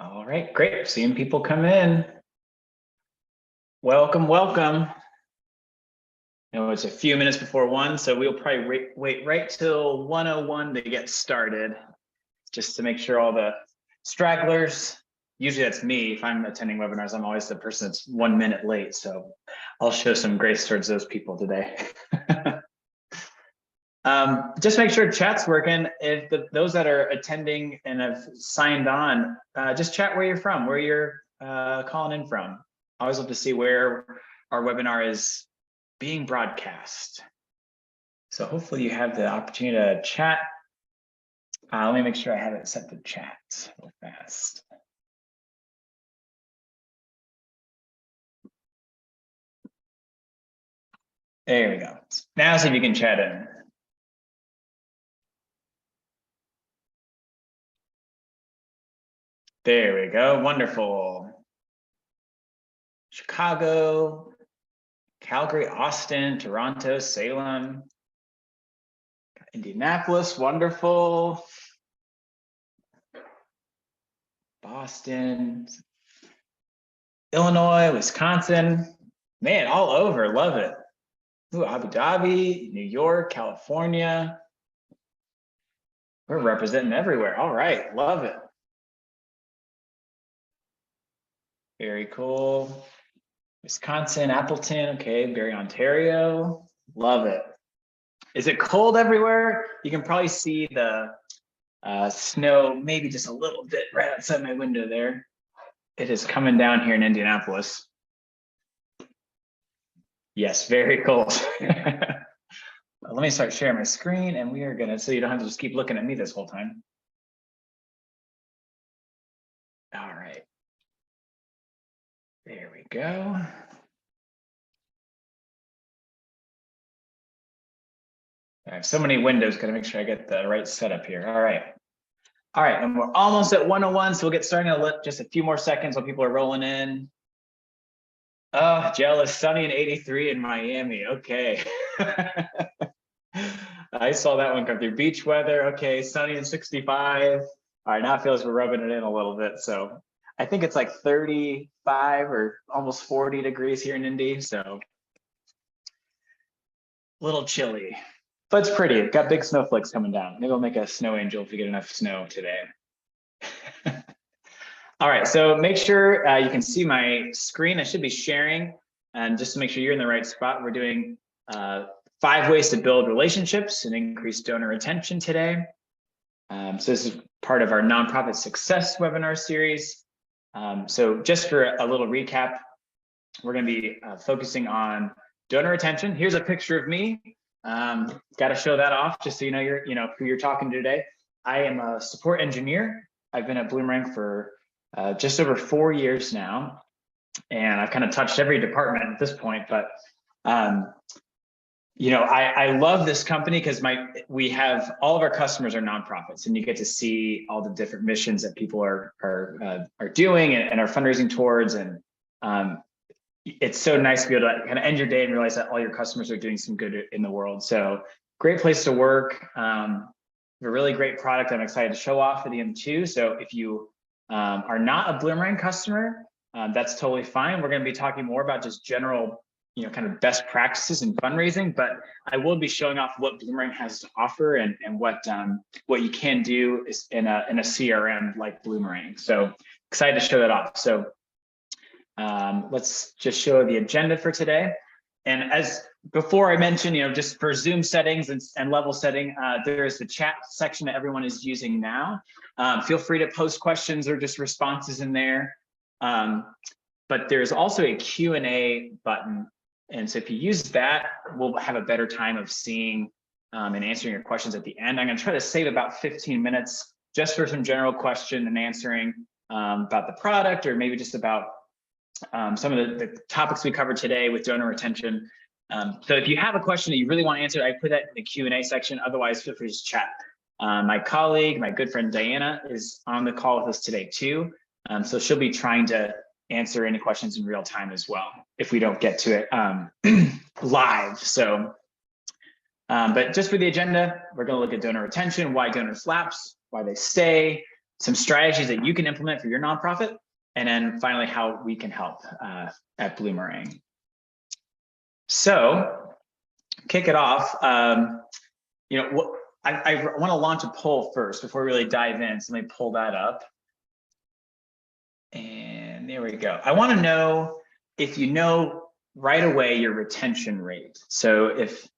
All right, great. Seeing people come in. Welcome, welcome. I know it's a few minutes before 1, so we'll probably wait right till 1:01 to get started, just to make sure all the stragglers, usually that's me, if I'm attending webinars, I'm always the person that's 1 minute late, so I'll show some grace towards those people today. Just make sure chat's working. If those that are attending and have signed on, just chat where you're from, where you're calling in from. I always love to see where our webinar is being broadcast. So hopefully you have the opportunity to chat. Let me make sure I have it set to chat real fast. There we go. Now see if you can chat in. There we go. Wonderful. Chicago, Calgary, Austin, Toronto, Salem, Indianapolis, wonderful. Boston, Illinois, Wisconsin, man, all over, love it. Ooh, Abu Dhabi, New York, California. We're representing everywhere. All right, love it. Very cool. Wisconsin, Appleton, okay, Barrie, Ontario, love it. Is it cold everywhere? You can probably see the snow, maybe just a little bit right outside my window there. It is coming down here in Indianapolis. Yes, very cold. Let me start sharing my screen and we are gonna, so you don't have to just keep looking at me this whole time. All right. There we go. I have so many windows, gotta make sure I get the right setup here. All right. All right, and we're almost at 1:01, so we'll get started in just a few more seconds while people are rolling in. Oh, jealous, sunny and 83 in Miami, okay. I saw that one come through. Beach weather, okay, sunny and 65. All right, now it feels we're rubbing it in a little bit, so I think it's like 35 or almost 40 degrees here in Indy, so a little chilly. But it's pretty. It got big snowflakes coming down. Maybe I'll make a snow angel if we get enough snow today. All right, so make sure you can see my screen. I should be sharing. And just to make sure you're in the right spot, we're doing 5 ways to build relationships and increase donor retention today. So this is part of our nonprofit success webinar series. So just for a little recap, we're going to be focusing on donor retention. Here's a picture of me. Got to show that off just so you know who you're talking to today. I am a support engineer. I've been at Bloomerang for just over 4 years now, and I've kind of touched every department at this point. But I love this company because we have all of our customers are nonprofits, and you get to see all the different missions that people are doing and are fundraising towards, and it's so nice to be able to kind of end your day and realize that all your customers are doing some good in the world. So great place to work. A really great product I'm excited to show off for the M2. So if you are not a Bloomerang customer, that's totally fine. We're going to be talking more about just general, kind of best practices in fundraising, but I will be showing off what Bloomerang has to offer and what you can do is in a CRM like Bloomerang. So excited to show that off. So let's just show the agenda for today. And as before I mentioned, just for Zoom settings and level setting, there is the chat section that everyone is using now. Feel free to post questions or just responses in there. But there's also a Q&A button. And so if you use that, we'll have a better time of seeing and answering your questions at the end. I'm going to try to save about 15 minutes just for some general question and answering about the product, or maybe just about some of the topics we covered today with donor retention. So if you have a question that you really want answered, I put that in the Q&A section. Otherwise, feel free to just chat. My colleague, my good friend Diana, is on the call with us today too. So she'll be trying to answer any questions in real time as well, if we don't get to it live. So, but just for the agenda, we're going to look at donor retention, why donors lapse, why they stay, some strategies that you can implement for your nonprofit, and then finally how we can help at Bloomerang. So kick it off. You know, what I want to launch a poll first before we really dive in. So let me pull that up. And there we go. I want to know if you know right away your retention rate. So if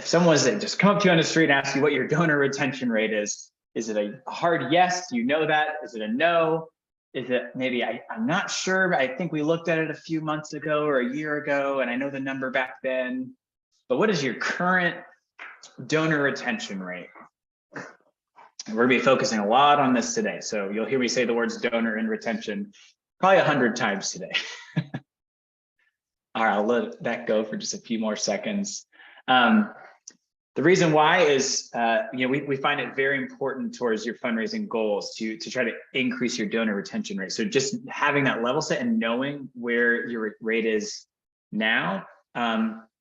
someone was to just come up to you on the street and ask you what your donor retention rate is it a hard yes? Do you know that? Is it a no? Is it maybe I'm not sure, but I think we looked at it a few months ago or a year ago, and I know the number back then. But what is your current donor retention rate? And we're gonna be focusing a lot on this today. So you'll hear me say the words donor and retention probably 100 times today. All right, I'll let that go for just a few more seconds. The reason why is, you know, we find it very important towards your fundraising goals to try to increase your donor retention rate. So just having that level set and knowing where your rate is now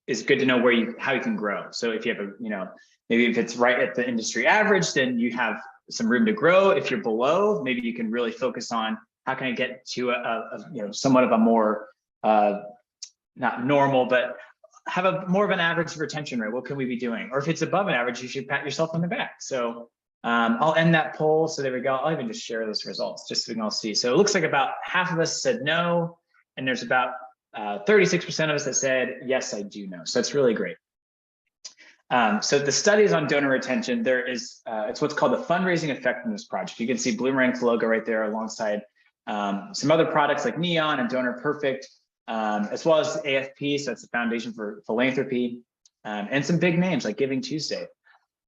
is good to know how you can grow. So if you have you know, maybe if it's right at the industry average, then you have some room to grow. If you're below, maybe you can really focus on how can I get to you know, somewhat of a more not normal, but have more of an average retention rate. What can we be doing? Or if it's above an average, you should pat yourself on the back. So I'll end that poll. So there we go. I'll even just share those results just so we can all see. So it looks like about half of us said no, and there's about 36% of us that said, yes, I do know. So that's really great. So the studies on donor retention, there is, it's what's called the Fundraising Effectiveness Project. You can see Bloomerang's logo right there alongside some other products like Neon and Donor Perfect, as well as AFP, so that's the Foundation for Philanthropy, and some big names like Giving Tuesday.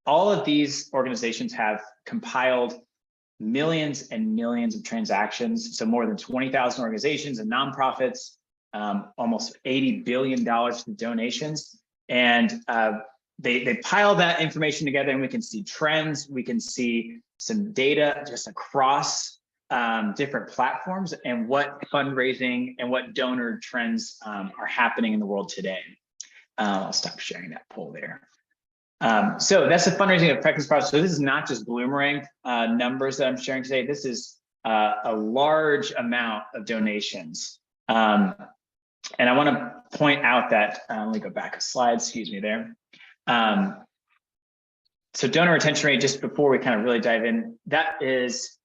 All of these organizations have compiled millions and millions of transactions, so more than 20,000 organizations and nonprofits, almost $80 billion in donations, and they pile that information together, and we can see trends, we can see some data just across different platforms and what fundraising and what donor trends are happening in the world today. I'll stop sharing that poll there. So that's the Fundraising Effectiveness Project. So this is not just Bloomerang numbers that I'm sharing today. This is a large amount of donations. And I want to point out that, let me go back a slide, excuse me there. So donor retention rate, just before we kind of really dive in, that is,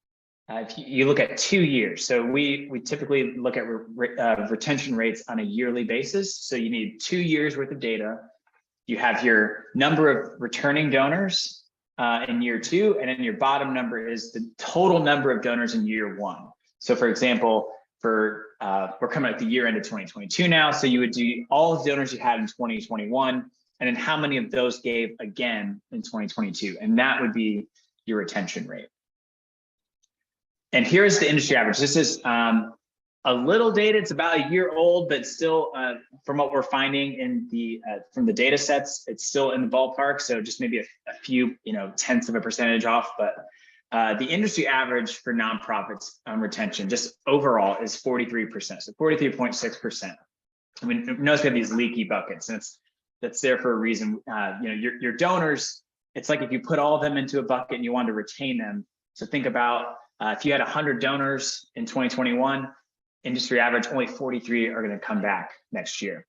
if you look at 2 years. So we typically look at retention rates on a yearly basis. So you need 2 years worth of data. You have your number of returning donors in year 2, and then your bottom number is the total number of donors in year 1. So for example, we're coming at the year end of 2022 now. So you would do all of the donors you had in 2021, and then how many of those gave again in 2022. And that would be your retention rate. And here's the industry average. This is a little dated. It's about a year old, but still, from what we're finding in the from the data sets, it's still in the ballpark. So just maybe a few, you know, tenths of a percentage off. But the industry average for nonprofits on retention, just overall, is 43%. So 43.6%. I mean, notice we have these leaky buckets, and that's there for a reason. You know, your donors. It's like if you put all of them into a bucket and you want to retain them. So think about if you had 100 donors in 2021, industry average, only 43 are going to come back next year.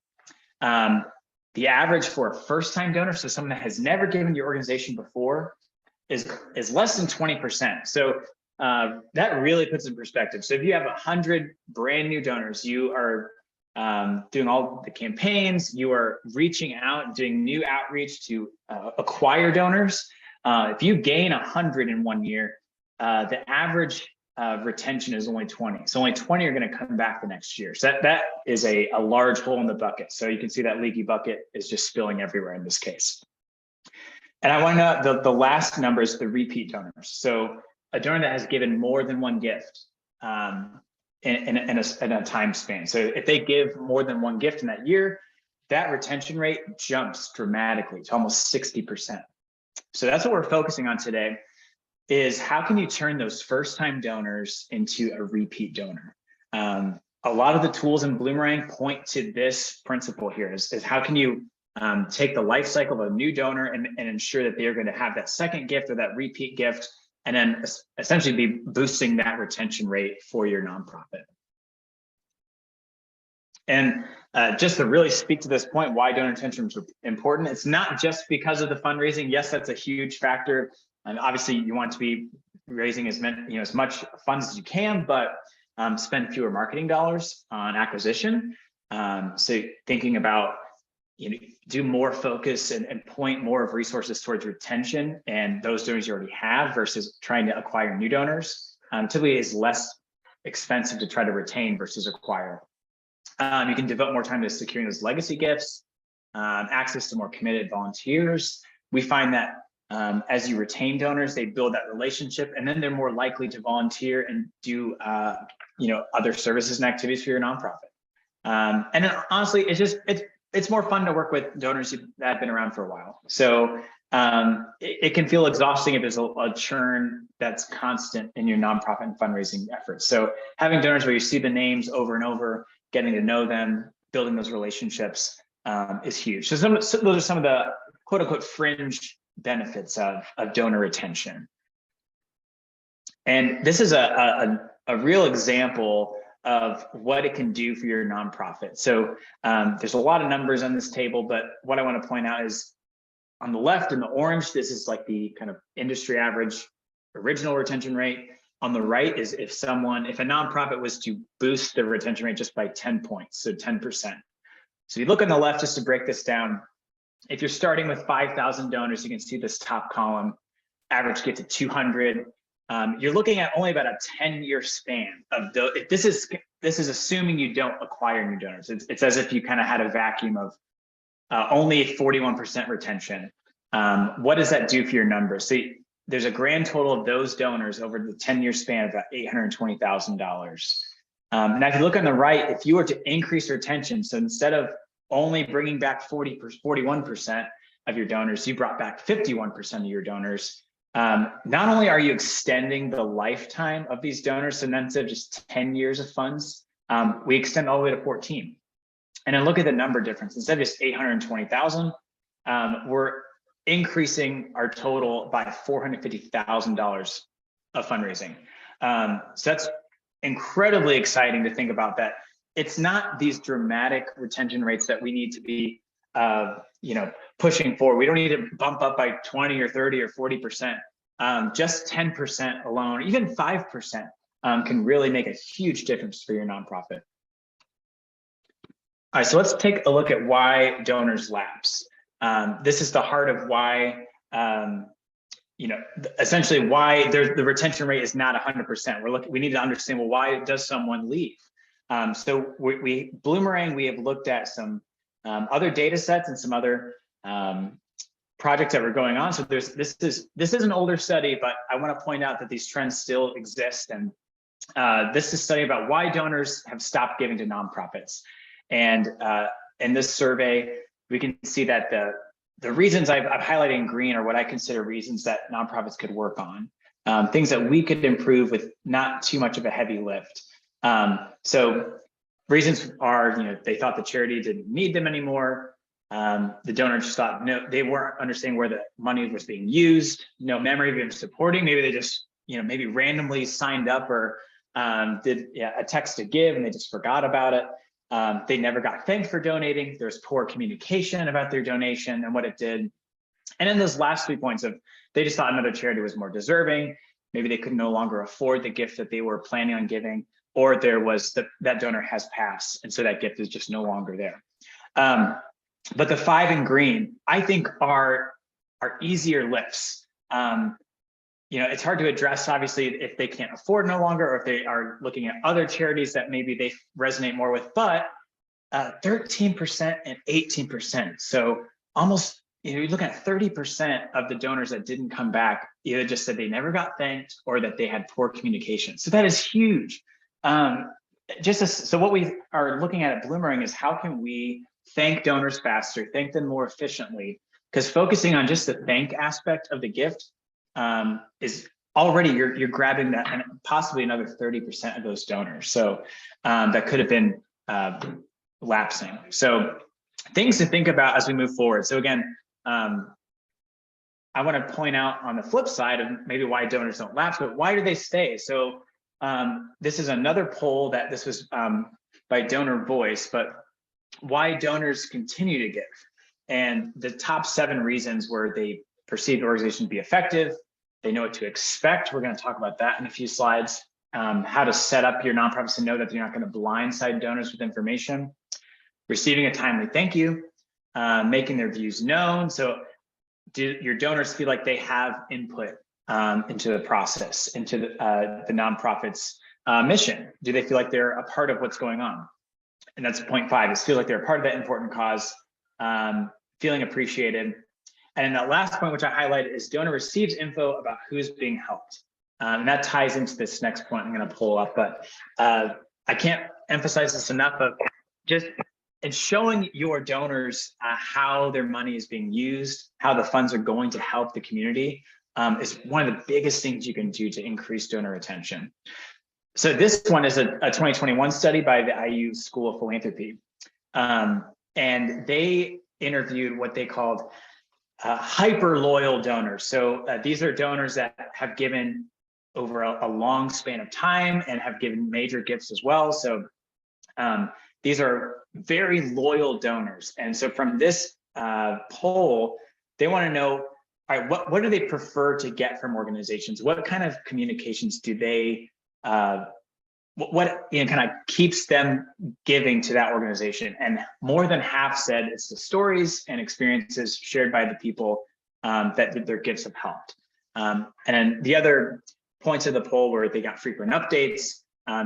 The average for a first-time donor, so someone that has never given your organization before, is less than 20%. So that really puts in perspective. So if you have 100 brand new donors, you are doing all the campaigns, you are reaching out and doing new outreach to acquire donors. If you gain 100 in 1 year, the average retention is only 20. So only 20 are going to come back the next year. So that is a large hole in the bucket. So you can see that leaky bucket is just spilling everywhere in this case. And I want to know the last number is the repeat donors. So a donor that has given more than one gift in a time span. So if they give more than one gift in that year, that retention rate jumps dramatically to almost 60%. So that's what we're focusing on today, is how can you turn those first-time donors into a repeat donor? A lot of the tools in Bloomerang point to this principle here, is how can you take the life cycle of a new donor and ensure that they're going to have that second gift or that repeat gift, and then essentially be boosting that retention rate for your nonprofit. And just to really speak to this point, why donor retention is important, it's not just because of the fundraising. Yes, that's a huge factor. And obviously you want to be raising as many, as much funds as you can, but spend fewer marketing dollars on acquisition. So thinking about, do more focus and point more of resources towards retention and those donors you already have versus trying to acquire new donors. Typically is less expensive to try to retain versus acquire. You can devote more time to securing those legacy gifts, access to more committed volunteers. We find that as you retain donors, they build that relationship, and then they're more likely to volunteer and do other services and activities for your nonprofit. And then, honestly, it's more fun to work with donors that have been around for a while. So it can feel exhausting if there's a churn that's constant in your nonprofit and fundraising efforts. So having donors where you see the names over and over, getting to know them, building those relationships is huge. So those are some of the quote unquote fringe benefits of donor retention. And this is a real example of what it can do for your nonprofit. So there's a lot of numbers on this table, but what I want to point out is on the left in the orange, this is like the kind of industry average original retention rate. On the right is if a nonprofit was to boost the retention rate just by 10 points, so 10%. So you look on the left, just to break this down, if you're starting with 5,000 donors, you can see this top column, average get to 200. You're looking at only about a 10-year span of this is assuming you don't acquire new donors. It's as if you kind of had a vacuum of only 41% retention. What does that do for your numbers? So there's a grand total of those donors over the 10-year span of about $820,000. Now, if you look on the right, if you were to increase retention, so instead of only bringing back 41% of your donors, you brought back 51% of your donors. Not only are you extending the lifetime of these donors, so instead of just 10 years of funds, we extend all the way to 14. And then look at the number difference. Instead of just 820,000, we're increasing our total by $450,000 of fundraising. So that's incredibly exciting to think about, that it's not these dramatic retention rates that we need to be pushing for. We don't need to bump up by 20 or 30 or 40%. Just 10% alone, even 5% can really make a huge difference for your nonprofit. All right, so let's take a look at why donors lapse. This is the heart of why, essentially why the retention rate is not 100%. We need to understand, well, why does someone leave? So Bloomerang, we have looked at some other data sets and some other projects that were going on. So this is an older study, but I want to point out that these trends still exist. And this is a study about why donors have stopped giving to nonprofits. And in this survey, we can see that the reasons I've highlighted in green are what I consider reasons that nonprofits could work on, things that we could improve with not too much of a heavy lift. So reasons are, they thought the charity didn't need them anymore. The donors just thought, no, they weren't understanding where the money was being used, no memory of them supporting. Maybe they just, maybe randomly signed up or did a text to give and they just forgot about it. They never got thanked for donating. There's poor communication about their donation and what it did. And then those last 3 points of, they just thought another charity was more deserving. Maybe they could no longer afford the gift that they were planning on giving, or there was that donor has passed, and so that gift is just no longer there. But the 5 in green, I think are easier lifts. It's hard to address, obviously, if they can't afford no longer, or if they are looking at other charities that maybe they resonate more with, but 13% and 18%. So almost, you're looking at 30% of the donors that didn't come back, either just said they never got thanked or that they had poor communication. So that is huge. So what we are looking at Bloomerang is how can we thank donors faster, thank them more efficiently, because focusing on just the thank aspect of the gift is already, you're grabbing that and possibly another 30% of those donors. So that could have been lapsing. So things to think about as we move forward. So again, I want to point out on the flip side of maybe why donors don't lapse, but why do they stay? So this is another poll that this was by Donor Voice, but why donors continue to give. And the top 7 reasons were they perceive the organization to be effective, they know what to expect. We're going to talk about that in a few slides. How to set up your nonprofits to know that you're not going to blindside donors with information, receiving a timely thank you, making their views known. So do your donors feel like they have input into the process, into the nonprofit's mission? Do they feel like they're a part of what's going on? And that's point 5, is feel like they're a part of that important cause, feeling appreciated. And then that last point, which I highlighted, is donor receives info about who's being helped. And that ties into this next point I'm going to pull up, but I can't emphasize this enough of just in showing your donors how their money is being used, how the funds are going to help the community, is one of the biggest things you can do to increase donor retention. So this one is a 2021 study by the IU School of Philanthropy. And they interviewed what they called hyper loyal donors. So these are donors that have given over a long span of time and have given major gifts as well. So these are very loyal donors. And so from this poll, they want to know, all right, what do they prefer to get from organizations? What kind of communications do they, what kind of keeps them giving to that organization? And more than half said it's the stories and experiences shared by the people that their gifts have helped. And then the other points of the poll were they got frequent updates.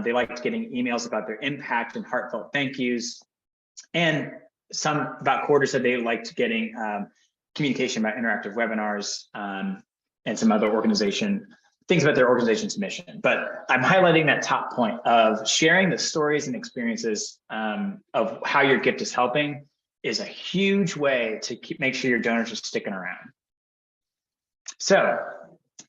They liked getting emails about their impact and heartfelt thank yous. And about quarter said they liked getting communication about interactive webinars and some other things about their organization's mission. But I'm highlighting that top point of sharing the stories and experiences of how your gift is helping is a huge way to make sure your donors are sticking around. So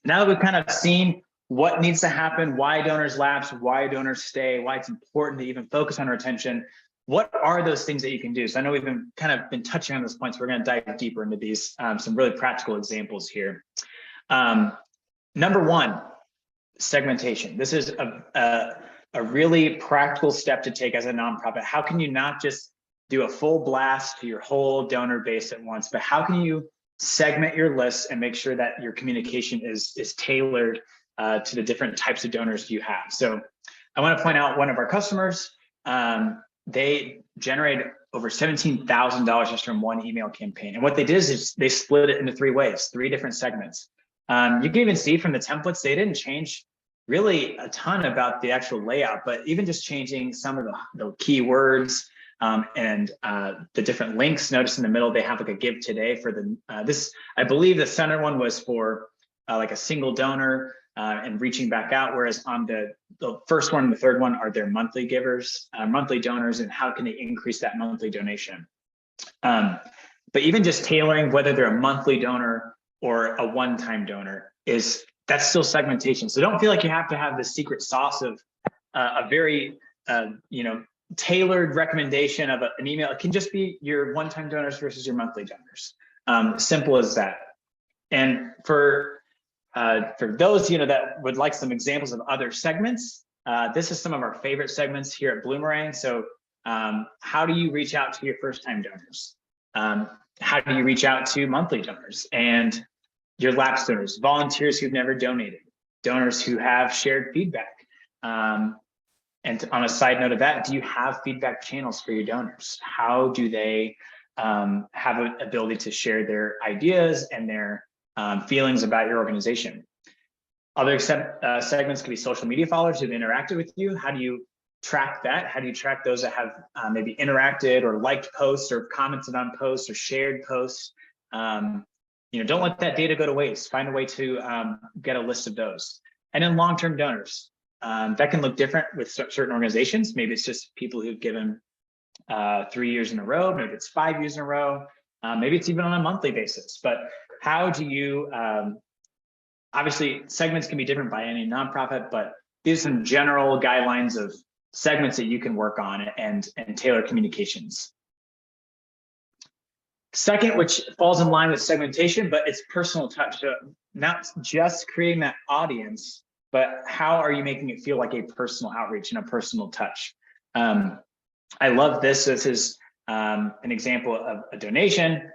now that we've kind of seen what needs to happen, why donors lapse, why donors stay, why it's important to even focus on retention, what are those things that you can do? So I know we've been touching on those points. We're going to dive deeper into these, some really practical examples here. Number 1, segmentation. This is a really practical step to take as a nonprofit. How can you not just do a full blast to your whole donor base at once, but how can you segment your lists and make sure that your communication is tailored to the different types of donors you have? So I want to point out one of our customers. They generated over $17,000 just from one email campaign. And what they did is they split it into 3 ways, 3 different segments. You can even see from the templates, they didn't change really a ton about the actual layout, but even just changing some of the keywords and the different links. Notice in the middle, they have like a give today for this. I believe the center one was for like a single donor and reaching back out, whereas on the first one and the third one are their monthly givers, monthly donors, and how can they increase that monthly donation. But even just tailoring whether they're a monthly donor or a one-time donor that's still segmentation. So don't feel like you have to have the secret sauce of a very tailored recommendation of an email. It can just be your one-time donors versus your monthly donors. Simple as that. And for those that would like some examples of other segments, this is some of our favorite segments here at Bloomerang. So how do you reach out to your first-time donors? How do you reach out to monthly donors and your lapsed donors, volunteers who've never donated, donors who have shared feedback? And on a side note of that, do you have feedback channels for your donors? How do they have an ability to share their ideas and their feelings about your organization? Other segments could be social media followers who've interacted with you. How do you track that? How do you track those that have maybe interacted or liked posts or commented on posts or shared posts? Don't let that data go to waste. Find a way to get a list of those. And then long-term donors. That can look different with certain organizations. Maybe it's just people who've given 3 years in a row. Maybe it's 5 years in a row. Maybe it's even on a monthly basis. But how do you, obviously segments can be different by any nonprofit, but these are some general guidelines of segments that you can work on and tailor communications. Second, which falls in line with segmentation, but it's personal touch. So not just creating that audience, but how are you making it feel like a personal outreach and a personal touch? I love this. This is an example of a donation.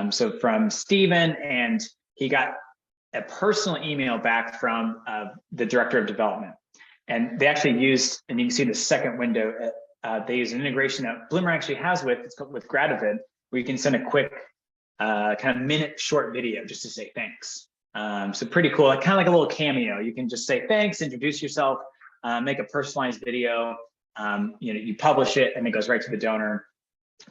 So from Stephen, and he got a personal email back from the director of development. And they actually used, and you can see the second window, they use an integration that Bloomer actually has it's called with Gradavid, where you can send a quick kind of minute short video just to say thanks. So pretty cool, kind of like a little cameo. You can just say thanks, introduce yourself, make a personalized video, you publish it and it goes right to the donor.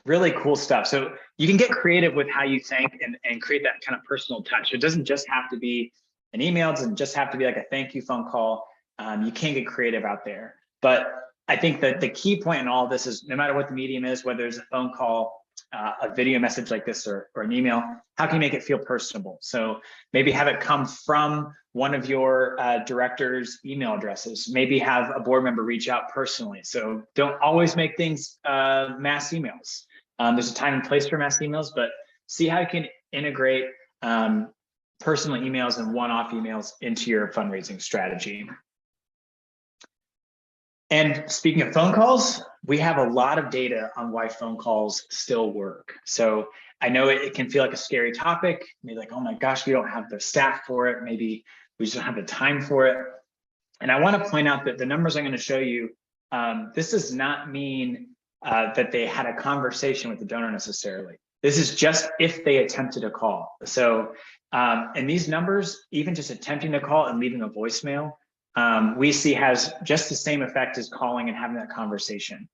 Really cool stuff. So you can get creative with how you thank and create that kind of personal touch. It doesn't just have to be an email, it doesn't just have to be like a thank you phone call. You can get creative out there. But I think that the key point in all of this is no matter what the medium is, whether it's a phone call, a video message like this or an email, how can you make it feel personable? So maybe have it come from one of your director's email addresses. Maybe have a board member reach out personally. So don't always make things mass emails. There's a time and place for mass emails, but see how you can integrate personal emails and one-off emails into your fundraising strategy. And speaking of phone calls, we have a lot of data on why phone calls still work. So I know it can feel like a scary topic. Maybe like, oh my gosh, we don't have the staff for it. Maybe we just don't have the time for it. And I want to point out that the numbers I'm going to show you, this does not mean that they had a conversation with the donor necessarily. This is just if they attempted a call. So, and these numbers, even just attempting to call and leaving a voicemail, we see has just the same effect as calling and having that conversation.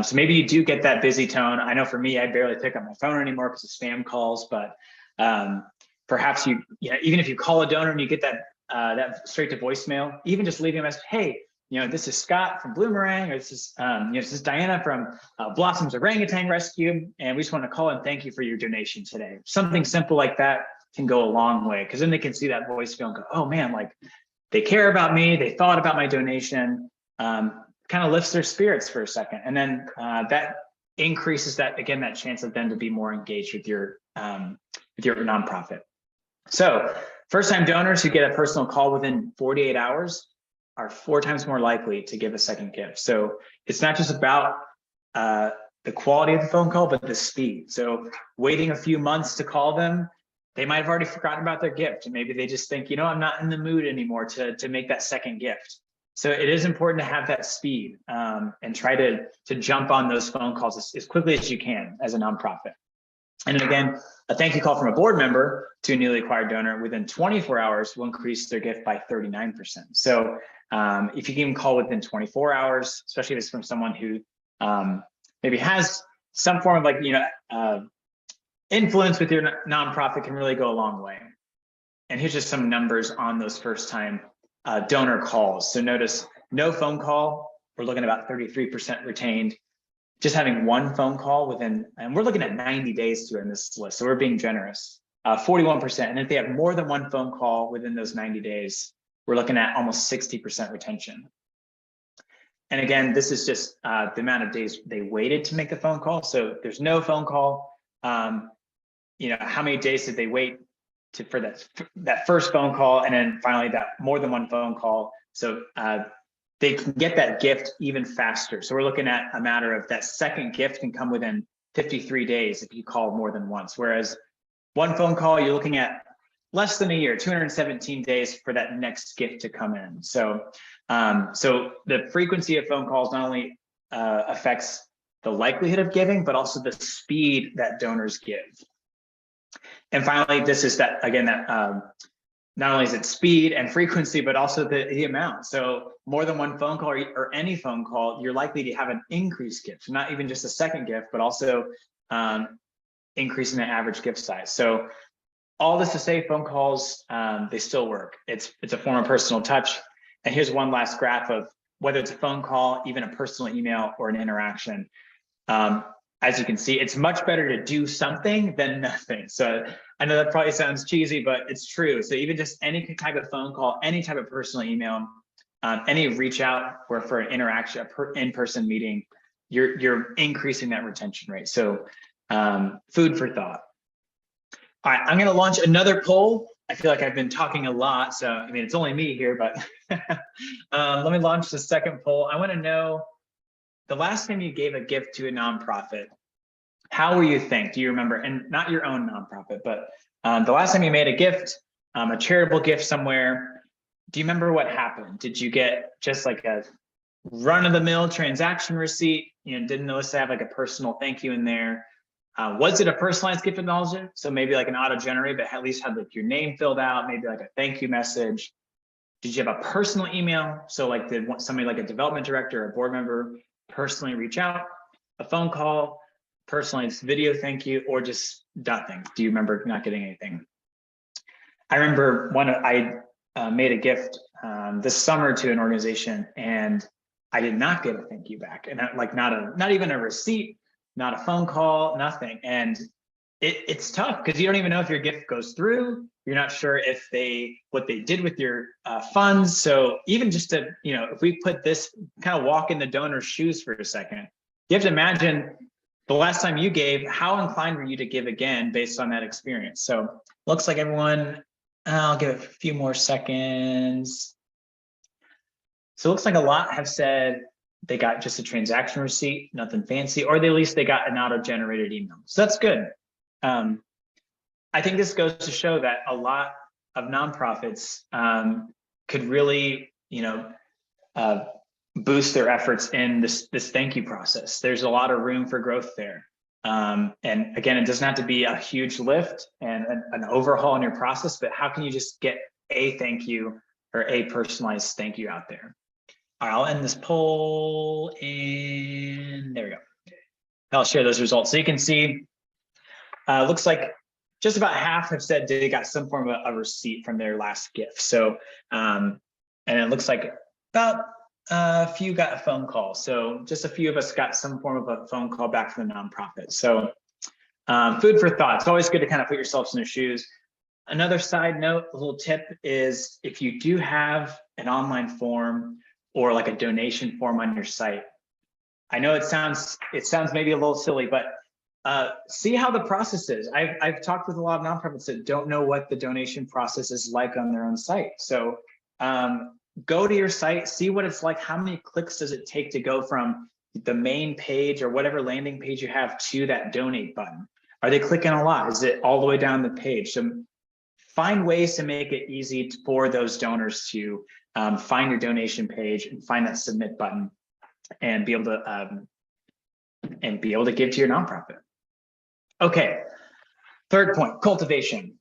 So maybe you do get that busy tone. I know for me, I barely pick up my phone anymore because of spam calls, but perhaps even if you call a donor and you get that straight to voicemail, even just leaving a message, hey, this is Scott from Bloomerang, or this is Diana from Blossoms Orangutan Rescue, and we just want to call and thank you for your donation today. Something simple like that can go a long way, because then they can see that voicemail and go, oh man, like they care about me, they thought about my donation, kind of lifts their spirits for a second. And then that increases that chance of them to be more engaged with your nonprofit. So first-time donors who get a personal call within 48 hours are 4 times more likely to give a second gift. So it's not just about the quality of the phone call, but the speed. So waiting a few months to call them, they might have already forgotten about their gift. And maybe they just think, I'm not in the mood anymore to make that second gift. So it is important to have that speed and try to jump on those phone calls as quickly as you can as a nonprofit. And then again, a thank you call from a board member to a newly acquired donor within 24 hours will increase their gift by 39%. So if you can even call within 24 hours, especially if it's from someone who maybe has some form of influence with your nonprofit, can really go a long way. And here's just some numbers on those first time donor calls. So notice no phone call, we're looking at about 33% retained. Just having one phone call and we're looking at 90 days to in this list, so we're being generous, 41%. And if they have more than one phone call within those 90 days, we're looking at almost 60% retention. And again, this is just the amount of days they waited to make the phone call. So there's no phone call. How many days did they wait for that first phone call, and then finally that more than one phone call. So they can get that gift even faster. So we're looking at a matter of that second gift can come within 53 days if you call more than once. Whereas one phone call, you're looking at less than a year, 217 days for that next gift to come in. So, so the frequency of phone calls not only affects the likelihood of giving, but also the speed that donors give. And finally, this is that, again, that not only is it speed and frequency, but also the amount. So more than one phone call or any phone call, you're likely to have an increased gift, so not even just a second gift, but also increasing the average gift size. So all this to say, phone calls, they still work. It's a form of personal touch. And here's one last graph of whether it's a phone call, even a personal email, or an interaction. As you can see, it's much better to do something than nothing. So I know that probably sounds cheesy, but it's true. So even just any type of phone call, any type of personal email, any reach out or for an interaction, in-person meeting, you're increasing that retention rate. So food for thought. All right, I'm going to launch another poll. I feel like I've been talking a lot, so I mean, it's only me here, but let me launch the second poll. I want to know the last time you gave a gift to a nonprofit, how were you thanked? Do you remember? And not your own nonprofit, but the last time you made a gift, a charitable gift somewhere, do you remember what happened? Did you get just like a run-of-the-mill transaction receipt? You know, didn't notice to have like a personal thank you in there? Was it a personalized gift acknowledgement? So maybe like an auto-generate, but at least had like your name filled out, maybe like a thank you message. Did you have a personal email? So like did somebody like a development director or a board member personally reach out? A phone call, personalized video thank you, or just nothing? Do you remember not getting anything? I remember I made a gift this summer to an organization, and I did not get a thank you back, and like not even a receipt, not a phone call, nothing. And it's tough because you don't even know if your gift goes through. You're not sure if what they did with your funds. So even just to, if we put this kind of walk in the donor's shoes for a second, you have to imagine the last time you gave, how inclined were you to give again based on that experience? So looks like everyone, I'll give it a few more seconds. So it looks like a lot have said they got just a transaction receipt, nothing fancy, or at least they got an auto-generated email. So that's good. I think this goes to show that a lot of nonprofits could really, boost their efforts in this thank you process. There's a lot of room for growth there. And again, it doesn't have to be a huge lift and an overhaul in your process, but how can you just get a thank you or a personalized thank you out there? All right, I'll end this poll, and there we go. I'll share those results. So you can see, looks like just about half have said they got some form of a receipt from their last gift. So, and it looks like about a few got a phone call. So just a few of us got some form of a phone call back from the nonprofit. So food for thought. It's always good to kind of put yourselves in their shoes. Another side note, a little tip is if you do have an online form or like a donation form on your site, I know it sounds maybe a little silly, but see how the process is. I've talked with a lot of nonprofits that don't know what the donation process is like on their own site. So go to your site, see what it's like. How many clicks does it take to go from the main page or whatever landing page you have to that donate button? Are they clicking a lot? Is it all the way down the page? So find ways to make it easy for those donors to find your donation page and find that submit button and be able to give to your nonprofit. Okay, third point, cultivation.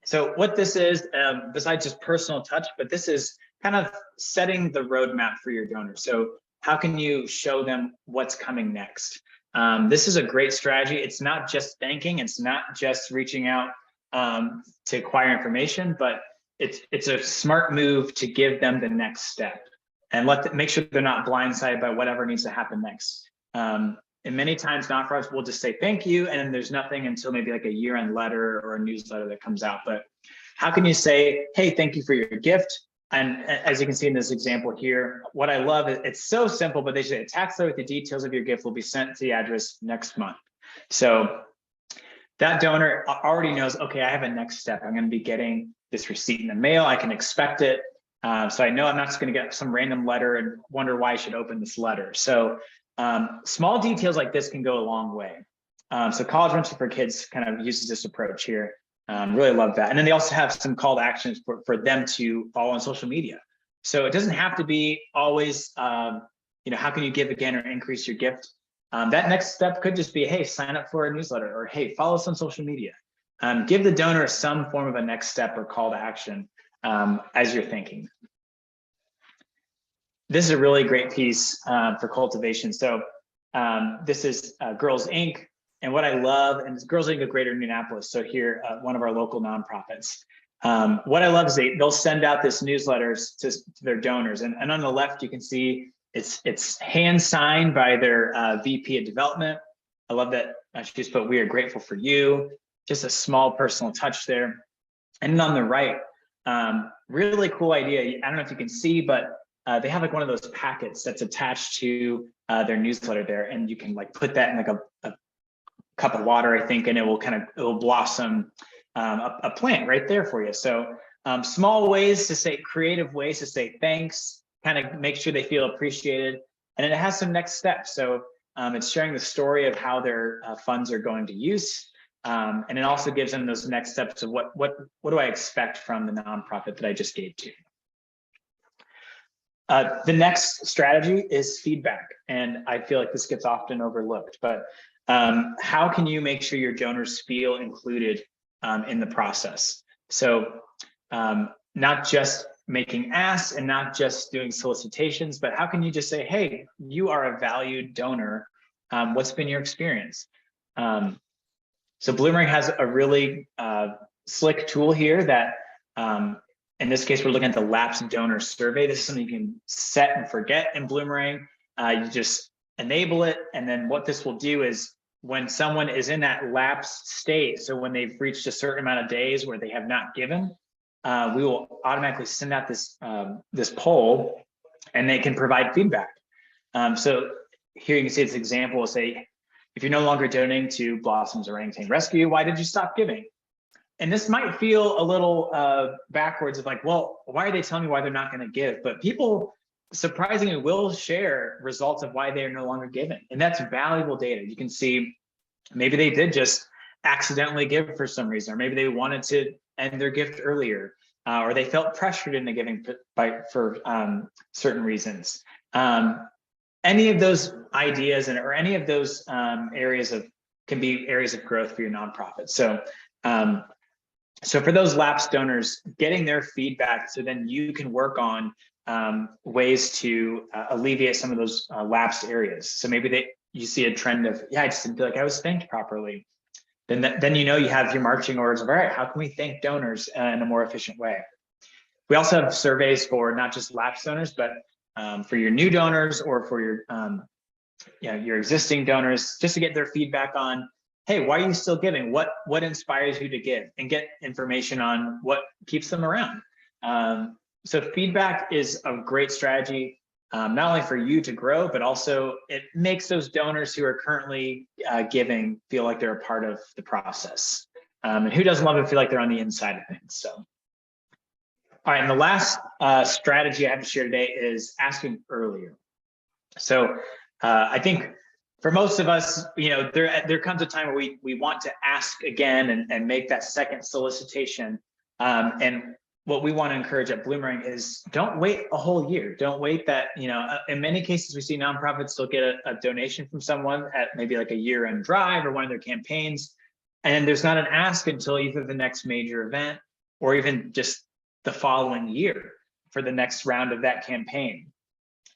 So what this is, besides just personal touch, but this is kind of setting the roadmap for your donors. So how can you show them what's coming next? This is a great strategy. It's not just thanking, it's not just reaching out to acquire information, but it's a smart move to give them the next step and make sure they're not blindsided by whatever needs to happen next. And many times nonprofits will just say thank you, and then there's nothing until maybe like a year-end letter or a newsletter that comes out. But how can you say, hey, thank you for your gift? And as you can see in this example here, what I love is it's so simple, but they say a tax letter with the details of your gift will be sent to the address next month. So that donor already knows, okay, I have a next step. I'm going to be getting this receipt in the mail. I can expect it. So I know I'm not just going to get some random letter and wonder why I should open this letter. So small details like this can go a long way. So College Venture for Kids kind of uses this approach here. Really love that. And then they also have some call to actions for them to follow on social media. So it doesn't have to be always, how can you give again or increase your gift? That next step could just be, hey, sign up for a newsletter, or hey, follow us on social media. Give the donor some form of a next step or call to action as you're thinking. This is a really great piece for cultivation. So this is Girls Inc. And what I love, and it's Girls Inc. of Greater Indianapolis. So here, one of our local nonprofits. What I love is they'll send out this newsletters to their donors. And on the left, you can see it's hand signed by their VP of development. I love that she just put, "We are grateful for you." Just a small personal touch there. And on the right, really cool idea. I don't know if you can see, but they have like one of those packets that's attached to their newsletter there, and you can like put that in like a cup of water, I think, and it will blossom a plant right there for you. So small ways to say, creative ways to say thanks, kind of make sure they feel appreciated. And then it has some next steps. So it's sharing the story of how their funds are going to use. And it also gives them those next steps of what do I expect from the nonprofit that I just gave to. The next strategy is feedback. And I feel like this gets often overlooked, but how can you make sure your donors feel included in the process? So not just making asks and not just doing solicitations, but how can you just say, hey, you are a valued donor. What's been your experience? So Bloomerang has a really slick tool here that, in this case, we're looking at the lapsed donor survey. This is something you can set and forget in Bloomerang. You just enable it. And then what this will do is when someone is in that lapsed state, so when they've reached a certain amount of days where they have not given, we will automatically send out this poll and they can provide feedback. So here you can see this example will say, if you're no longer donating to Blossom's Orangutan Rescue, why did you stop giving? And this might feel a little backwards of like, well, why are they telling me why they're not going to give? But people surprisingly will share results of why they are no longer giving. And that's valuable data. You can see maybe they did just accidentally give for some reason, or maybe they wanted to end their gift earlier, or they felt pressured into giving for certain reasons. Any of those ideas or any of those areas can be areas of growth for your nonprofit. So, so for those lapsed donors, getting their feedback so then you can work on ways to alleviate some of those lapsed areas. So maybe you see a trend of, yeah, I just didn't feel like I was thanked properly. Then you know you have your marching orders of, all right, how can we thank donors in a more efficient way? We also have surveys for not just lapsed donors, but for your new donors or for your existing donors, just to get their feedback on, hey, why are you still giving? What inspires you to give? And get information on what keeps them around. So feedback is a great strategy, not only for you to grow, but also it makes those donors who are currently giving feel like they're a part of the process. And who doesn't love to feel like they're on the inside of things? So, all right, and the last strategy I have to share today is asking earlier. So I think for most of us, there comes a time where we want to ask again and make that second solicitation. And what we want to encourage at Bloomerang is don't wait a whole year. Don't wait that, in many cases, we see nonprofits still get a donation from someone at maybe like a year-end drive or one of their campaigns. And there's not an ask until either the next major event or even just the following year for the next round of that campaign.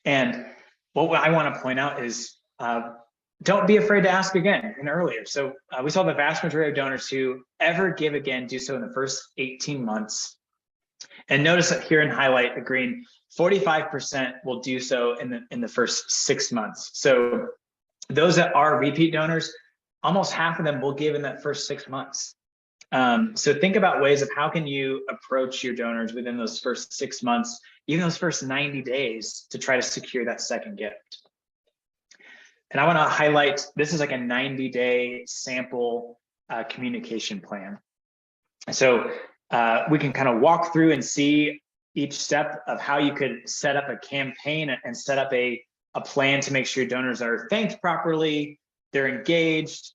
And what I want to point out is don't be afraid to ask again and earlier. So we saw the vast majority of donors who ever give again do so in the first 18 months. And notice that here in highlight the green, 45% will do so in the first 6 months. So those that are repeat donors, almost half of them will give in that first 6 months. So think about ways of how can you approach your donors within those first 6 months, even those first 90 days to try to secure that second gift. And I want to highlight, this is like a 90-day sample communication plan. So we can kind of walk through and see each step of how you could set up a campaign and set up a plan to make sure donors are thanked properly, they're engaged,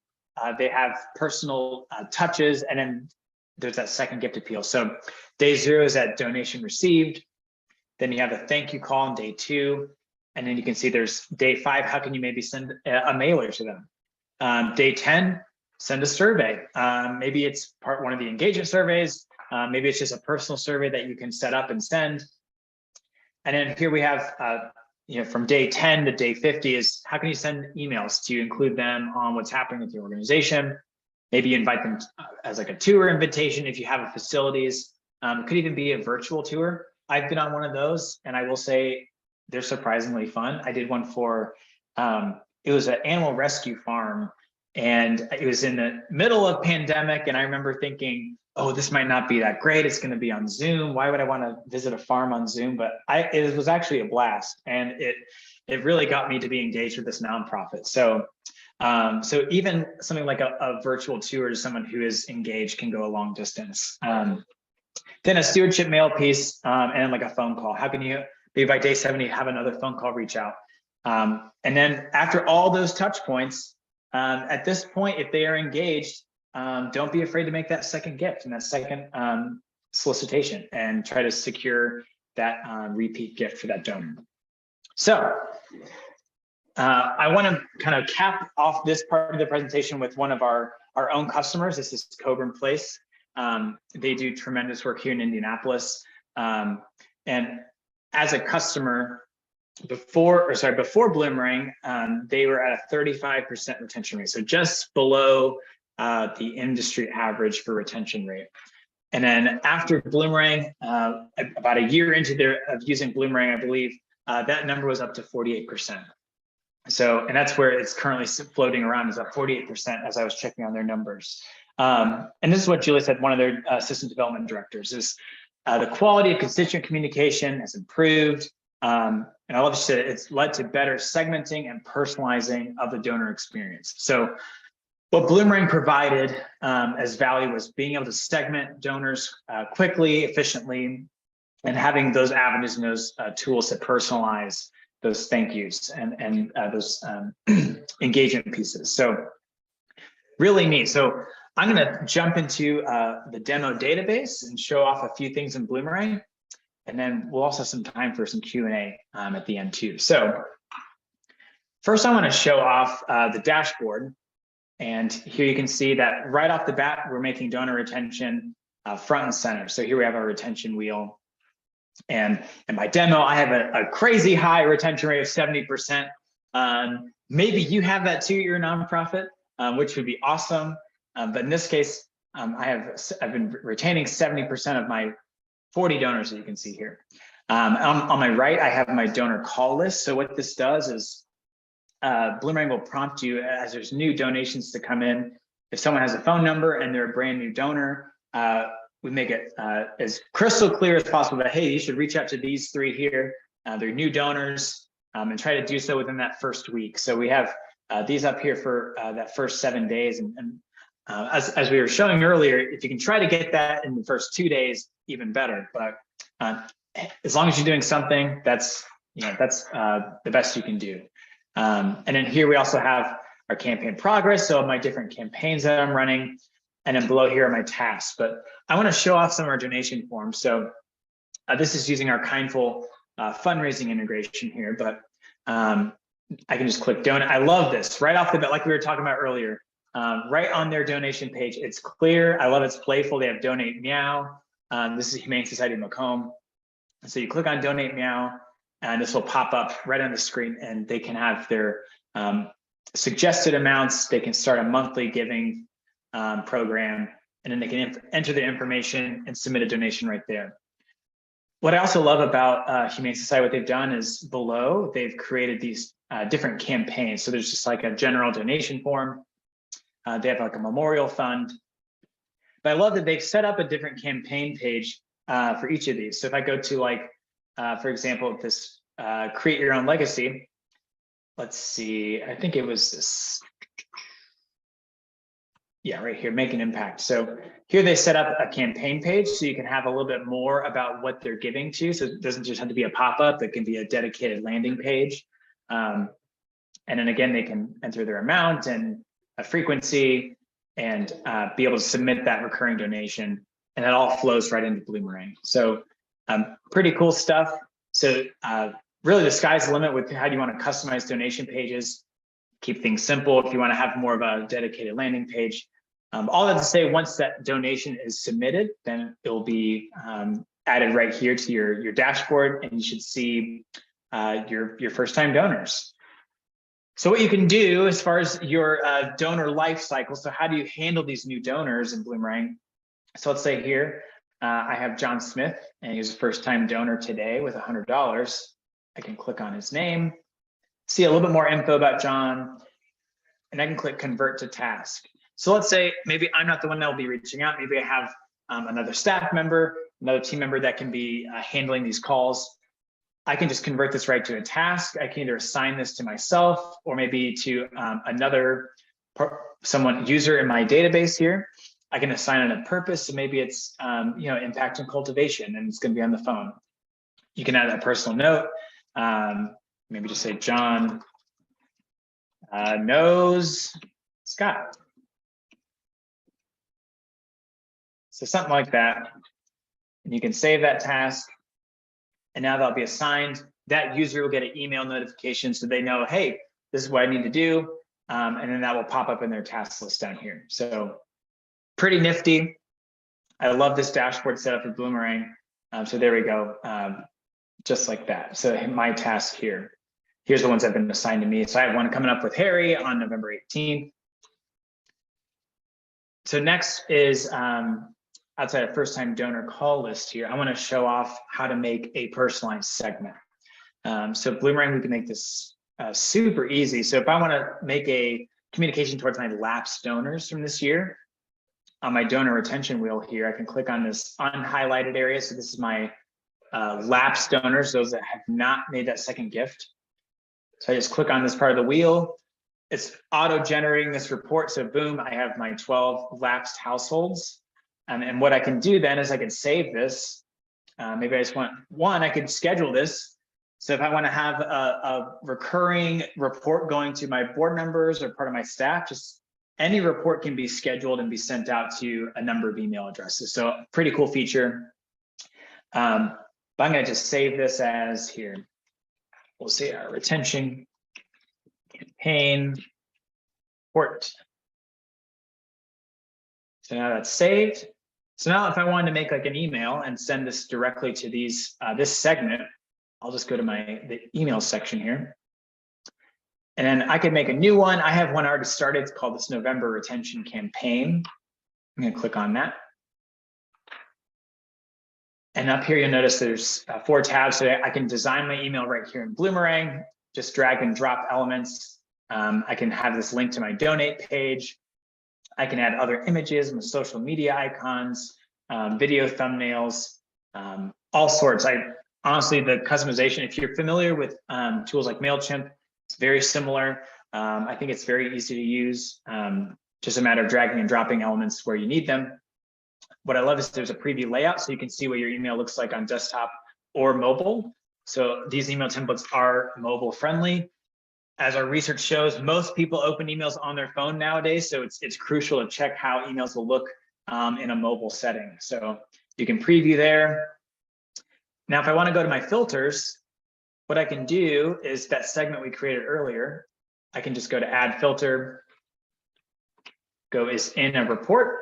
they have personal touches, and then there's that second gift appeal. So day 0 is that donation received. Then you have a thank you call on day 2. And then you can see there's day 5, how can you maybe send a mailer to them? Day 10, send a survey. Maybe it's part 1 of the engagement surveys. Maybe it's just a personal survey that you can set up and send. And then here we have, from day 10 to day 50 is how can you send emails to include them on what's happening with your organization? Maybe you invite them as like a tour invitation if you have facilities. It could even be a virtual tour. I've been on one of those, and I will say they're surprisingly fun. I did one for, it was an animal rescue farm, and it was in the middle of pandemic. And I remember thinking, oh, this might not be that great. It's going to be on Zoom. Why would I want to visit a farm on Zoom? But it was actually a blast. And it really got me to be engaged with this nonprofit. So So even something like a virtual tour to someone who is engaged can go a long distance. Then a stewardship mail piece, and then like a phone call. How can you, maybe by day 70, have another phone call reach out? And then after all those touch points, at this point, if they are engaged, don't be afraid to make that second gift and that second solicitation, and try to secure that repeat gift for that donor. So I want to kind of cap off this part of the presentation with one of our own customers. This is Coburn Place. They do tremendous work here in Indianapolis. And as a customer, before Bloomerang, they were at a 35% retention rate. So just below the industry average for retention rate. And then after Bloomerang, about a year into using Bloomerang, I believe that number was up to 48%. So, and that's where it's currently floating around, is at 48% as I was checking on their numbers. And this is what Julie said, one of their system development directors, is the quality of constituent communication has improved. And I love to say it's led to better segmenting and personalizing of the donor experience. So what Bloomerang provided as value was being able to segment donors quickly, efficiently, and having those avenues and those tools to personalize those thank yous and those engagement pieces. So really neat. So I'm going to jump into the demo database and show off a few things in Bloomerang, and then we'll also have some time for some Q&A at the end too. So first I want to show off the dashboard. And here you can see that right off the bat, we're making donor retention front and center. So here we have our retention wheel. And in my demo, I have a crazy high retention rate of 70%. Maybe you have that too, you're a nonprofit, which would be awesome. But in this case, I've been retaining 70% of my 40 donors that you can see here. On my right, I have my donor call list. So what this does is Bloomerang will prompt you as there's new donations to come in. If someone has a phone number and they're a brand new donor, we make it as crystal clear as possible that, hey, you should reach out to these three here. They're new donors, and try to do so within that first week. So we have these up here for that first 7 days. And as we were showing earlier, if you can try to get that in the first 2 days, even better. But as long as you're doing something, that's the best you can do. And then here we also have our campaign progress. So my different campaigns that I'm running, and then below here are my tasks. But I want to show off some of our donation forms. So this is using our Kindful fundraising integration here, but I can just click donate. I love this right off the bat, like we were talking about earlier, right on their donation page. It's clear. I love it's playful. They have Donate Meow. This is Humane Society of Macomb. So you click on Donate Meow, and this will pop up right on the screen, and they can have their suggested amounts. They can start a monthly giving program, and then they can enter the information and submit a donation right there. What I also love about Humane Society, what they've done is below, they've created these different campaigns. So there's just like a general donation form. They have like a memorial fund. But I love that they've set up a different campaign page for each of these. So if I go to like, for example, this Create Your Own Legacy, let's see, I think it was this. Yeah, right here, Make an Impact. So here they set up a campaign page so you can have a little bit more about what they're giving to you. So it doesn't just have to be a pop-up, it can be a dedicated landing page. And then again, they can enter their amount and a frequency and be able to submit that recurring donation. And that all flows right into Bloomerang. So pretty cool stuff. So really the sky's the limit with how you want to customize donation pages. Keep things simple. If you want to have more of a dedicated landing page, all that to say, once that donation is submitted, then it will be added right here to your dashboard, and you should see your first-time donors. So what you can do as far as your donor life cycle, so how do you handle these new donors in Bloomerang? So let's say here, I have John Smith, and he's a first-time donor today with $100. I can click on his name, see a little bit more info about John, and I can click Convert to Task. So let's say maybe I'm not the one that will be reaching out. Maybe I have another staff member, another team member that can be handling these calls. I can just convert this right to a task. I can either assign this to myself or maybe to another user in my database here. I can assign it a purpose. So maybe it's impact and cultivation, and it's going to be on the phone. You can add a personal note. Maybe just say John knows Scott. So something like that. And you can save that task. And now that'll be assigned. That user will get an email notification so they know, hey, this is what I need to do. And then that will pop up in their task list down here. So pretty nifty. I love this dashboard setup for Bloomerang. So there we go, just like that. So my task here. Here's the ones that have been assigned to me. So I have one coming up with Harry on November 18th. So next is outside of first-time donor call list here, I want to show off how to make a personalized segment. So Bloomerang, we can make this super easy. So if I want to make a communication towards my lapsed donors from this year, on my donor retention wheel here, I can click on this unhighlighted area. So this is my lapsed donors, those that have not made that second gift. So I just click on this part of the wheel. It's auto-generating this report. So boom, I have my 12 lapsed households. And what I can do then is I can save this. Maybe I just want one, I could schedule this. So if I want to have a recurring report going to my board members or part of my staff, just any report can be scheduled and be sent out to a number of email addresses. So pretty cool feature. But I'm going to just save this as here. We'll see our retention campaign report. So now that's saved. So now if I wanted to make like an email and send this directly to these this segment, I'll just go to the email section here. And then I could make a new one. I have one already started. It's called this November retention campaign. I'm going to click on that. And up here, you'll notice there's 4 tabs. So I can design my email right here in Bloomerang, just drag and drop elements. I can have this link to my donate page. I can add other images and social media icons, video thumbnails, all sorts. Honestly, the customization, if you're familiar with tools like MailChimp, it's very similar. I think it's very easy to use. Just a matter of dragging and dropping elements where you need them. What I love is there's a preview layout, so you can see what your email looks like on desktop or mobile. So these email templates are mobile friendly. As our research shows, most people open emails on their phone nowadays, so it's crucial to check how emails will look in a mobile setting. So you can preview there. Now, if I want to go to my filters, what I can do is that segment we created earlier, I can just go to add filter, go is in a report,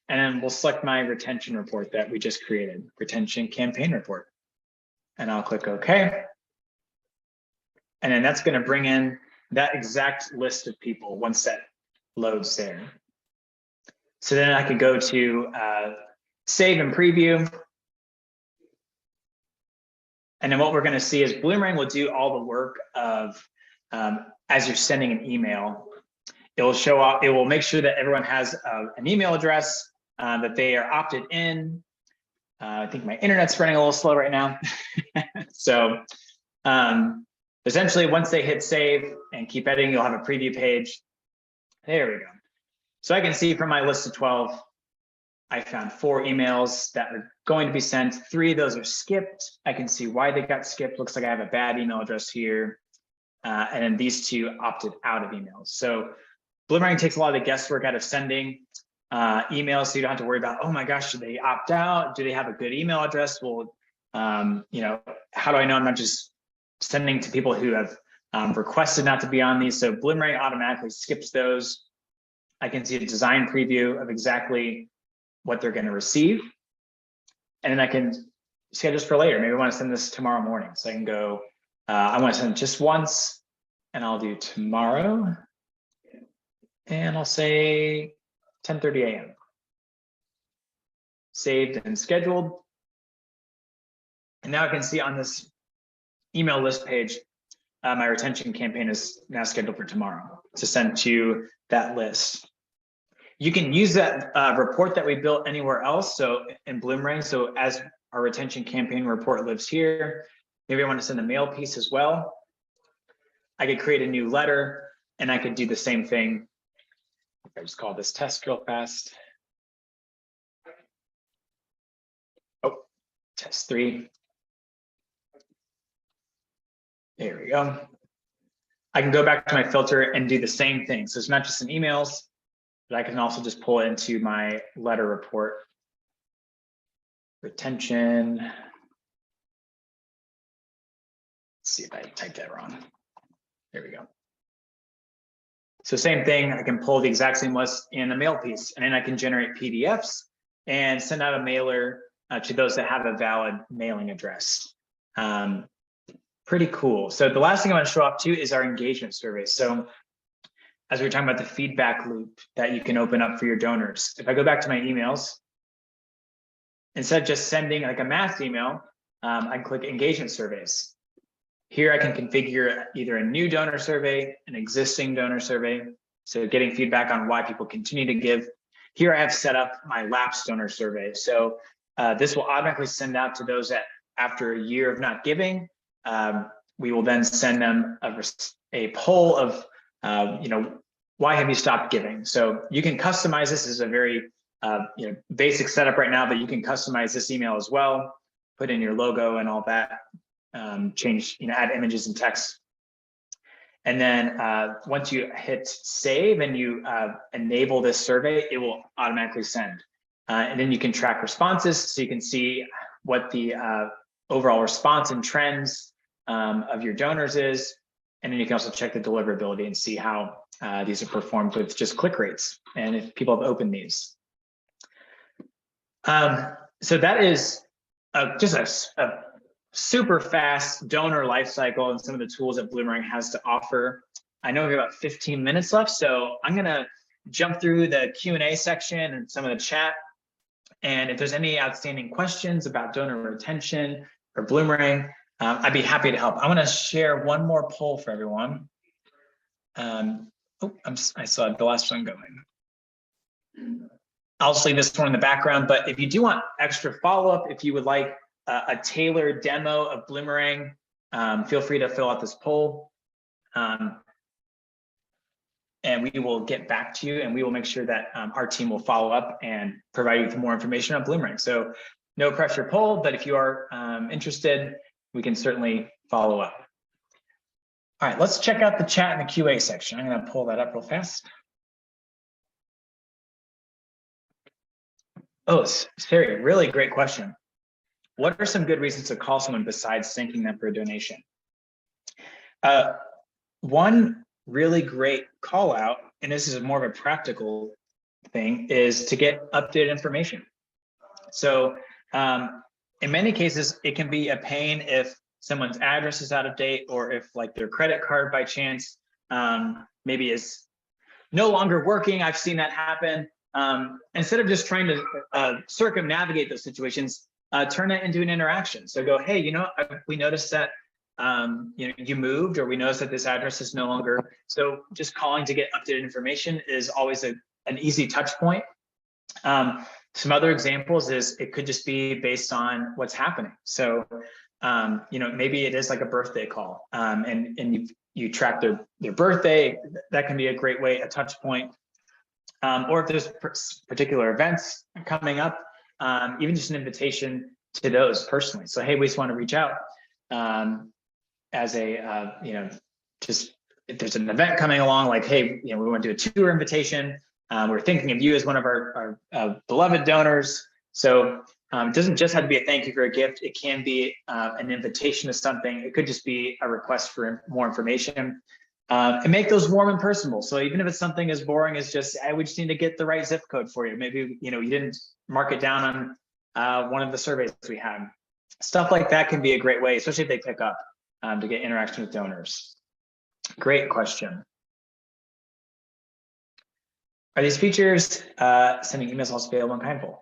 and then we'll select my retention report that we just created, retention campaign report. And I'll click OK. And then that's going to bring in that exact list of people once that loads there. So then I could go to save and preview. And then what we're going to see is Bloomerang will do all the work of as you're sending an email. It will show up. It will make sure that everyone has an email address, that they are opted in. I think my internet's running a little slow right now. So essentially, once they hit save and keep editing, you'll have a preview page. There we go. So I can see from my list of 12, I found 4 emails that are going to be sent. 3 of those are skipped. I can see why they got skipped. Looks like I have a bad email address here. And then these 2 opted out of emails. So Bloomerang takes a lot of the guesswork out of sending emails, so you don't have to worry about, oh my gosh, should they opt out? Do they have a good email address? Well, how do I know I'm not just sending to people who have requested not to be on these? So Bloomerang automatically skips those. I can see a design preview of exactly what they're going to receive. And then I can schedule this for later. Maybe I want to send this tomorrow morning. So I can go, I want to send it just once, and I'll do tomorrow. And I'll say 10:30 a.m. Saved and scheduled. And now I can see on this email list page, my retention campaign is now scheduled for tomorrow to send to that list. You can use that report that we built anywhere else, so in Bloomerang. So as our retention campaign report lives here, Maybe I want to send a mail piece as well. I could create a new letter, and I could do the same thing. I just call this test real fast. Oh, test 3. There we go. I can go back to my filter and do the same thing. So it's not just in emails, but I can also just pull it into my letter report. Retention. Let's see if I typed that wrong. There we go. So same thing, I can pull the exact same list in a mail piece, and then I can generate PDFs and send out a mailer to those that have a valid mailing address. Pretty cool. So the last thing I want to show off too is our engagement survey. So as we were talking about the feedback loop that you can open up for your donors, if I go back to my emails, instead of just sending like a mass email, I can click engagement surveys. Here I can configure either a new donor survey, an existing donor survey. So getting feedback on why people continue to give. Here I have set up my lapsed donor survey. So this will automatically send out to those that after a year of not giving, we will then send them a poll of, why have you stopped giving? So you can customize this. This is a very basic setup right now, but you can customize this email as well, put in your logo and all that, change, add images and text. And then once you hit save and you enable this survey, it will automatically send. And then you can track responses, so you can see what the overall response and trends of your donors is. And then you can also check the deliverability and see how these are performed with just click rates and if people have opened these. So that is just a super fast donor lifecycle and some of the tools that Bloomerang has to offer. I know we have about 15 minutes left, so I'm gonna jump through the Q&A section and some of the chat. And if there's any outstanding questions about donor retention or Bloomerang, I'd be happy to help. I wanna share one more poll for everyone. I saw the last one going. I'll just leave this one in the background, but if you do want extra follow-up, if you would like a tailored demo of Bloomerang, feel free to fill out this poll. And we will get back to you, and we will make sure that our team will follow up and provide you with more information on Bloomerang. So no pressure poll, but if you are interested, we can certainly follow up. All right, let's check out the chat in the QA section. I'm gonna pull that up real fast. Oh, Sari, really great question. What are some good reasons to call someone besides thanking them for a donation? One really great call out, and this is more of a practical thing, is to get updated information. So in many cases, it can be a pain if someone's address is out of date, or if like their credit card by chance maybe is no longer working. I've seen that happen. Instead of just trying to circumnavigate those situations, turn that into an interaction. So go, hey, we noticed that you moved, or we noticed that this address is no longer. So just calling to get updated information is always an easy touch point. Some other examples is it could just be based on what's happening. So maybe it is like a birthday call, and you track their birthday. That can be a great way, a touch point. Or if there's particular events coming up, even just an invitation to those personally. So, hey, we just want to reach out as a, just if there's an event coming along, like, hey, we want to do a tour invitation. We're thinking of you as one of our beloved donors. So it doesn't just have to be a thank you for a gift. It can be an invitation to something. It could just be a request for more information. And make those warm and personable. So even if it's something as boring as just, we just need to get the right zip code for you. Maybe, you didn't mark it down on one of the surveys we had. Stuff like that can be a great way, especially if they pick up, to get interaction with donors. Great question. Are these features sending emails also available in Kindful?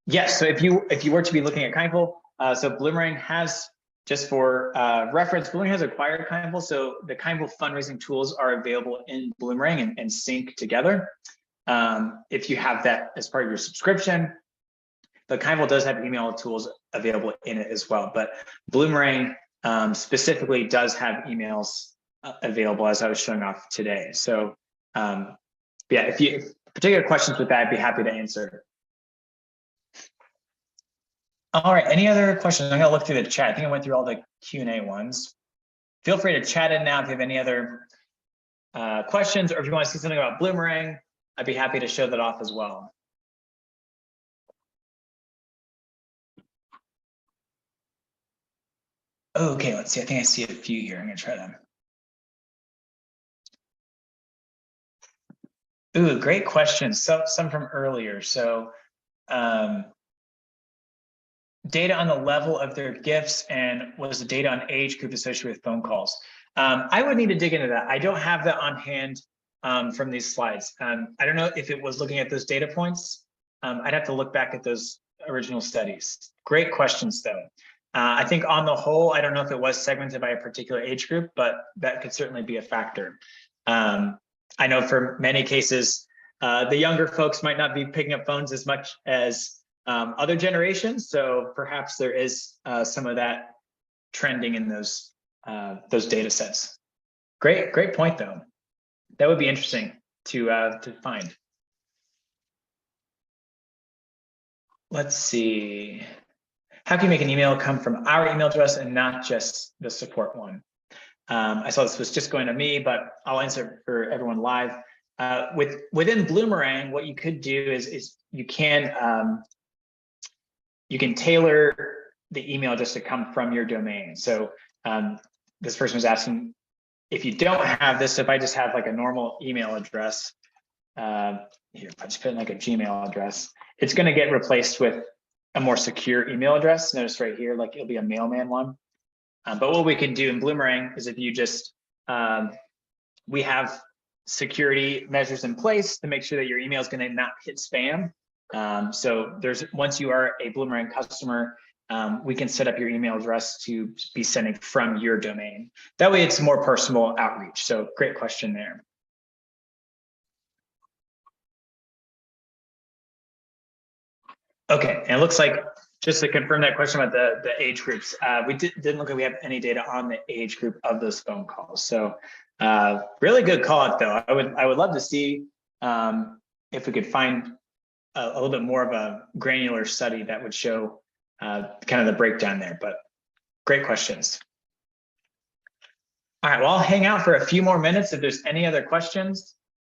Yes, so if you were to be looking at Kindful, so Bloomerang has, just for reference, Bloomerang has acquired Kindful, so the Kindful fundraising tools are available in Bloomerang and sync together. If you have that as part of your subscription, but Kindle does have email tools available in it as well. But Bloomerang specifically does have emails available, as I was showing off today. So yeah, if you have particular questions with that, I'd be happy to answer. All right, any other questions? I'm gonna look through the chat. I think I went through all the Q&A ones. Feel free to chat in now if you have any other questions, or if you want to see something about Bloomerang, I'd be happy to show that off as well. Okay, let's see. I think I see a few here. I'm gonna try them. Ooh, great questions. So some from earlier. So data on the level of their gifts, and was the data on age group associated with phone calls? I would need to dig into that. I don't have that on hand from these slides. I don't know if it was looking at those data points. I'd have to look back at those original studies. Great questions though. I think on the whole, I don't know if it was segmented by a particular age group, but that could certainly be a factor. I know for many cases, the younger folks might not be picking up phones as much as other generations, so perhaps there is some of that trending in those data sets. Great point though. That would be interesting to find. Let's see. How can you make an email come from our email address and not just the support one? I saw this was just going to me, but I'll answer for everyone live. Within Bloomerang, what you could do is you can tailor the email just to come from your domain. So this person was asking, if you don't have this, if I just have like a normal email address, here, if I just put in like a Gmail address, it's going to get replaced with a more secure email address. Notice right here, like it'll be a mailman one. But what we can do in Bloomerang is if you just, we have security measures in place to make sure that your email is going to not hit spam. So once you are a Bloomerang customer, we can set up your email address to be sending from your domain. That way it's more personal outreach. So great question there. Okay, and it looks like, just to confirm that question about the age groups, we didn't look like we have any data on the age group of those phone calls. So really good call out though. I would love to see if we could find a little bit more of a granular study that would show kind of the breakdown there, but great questions. All right, well, I'll hang out for a few more minutes if there's any other questions.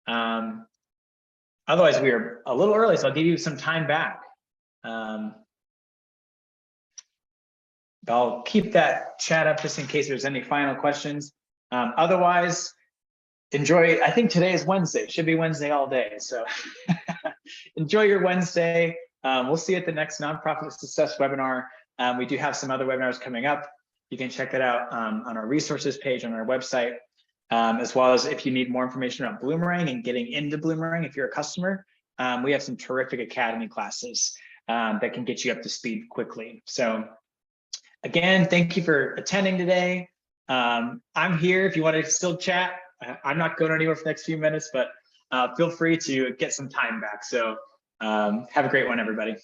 Otherwise, we are a little early, so I'll give you some time back. I'll keep that chat up just in case there's any final questions. Otherwise, enjoy. I think today is Wednesday. It should be Wednesday all day. So enjoy your Wednesday. We'll see you at the next Nonprofit Success webinar. We do have some other webinars coming up. You can check that out on our resources page on our website, as well as if you need more information about Bloomerang and getting into Bloomerang, if you're a customer, we have some terrific academy classes that can get you up to speed quickly. So again, thank you for attending today. I'm here if you want to still chat. I'm not going anywhere for the next few minutes, but feel free to get some time back. So have a great one, everybody.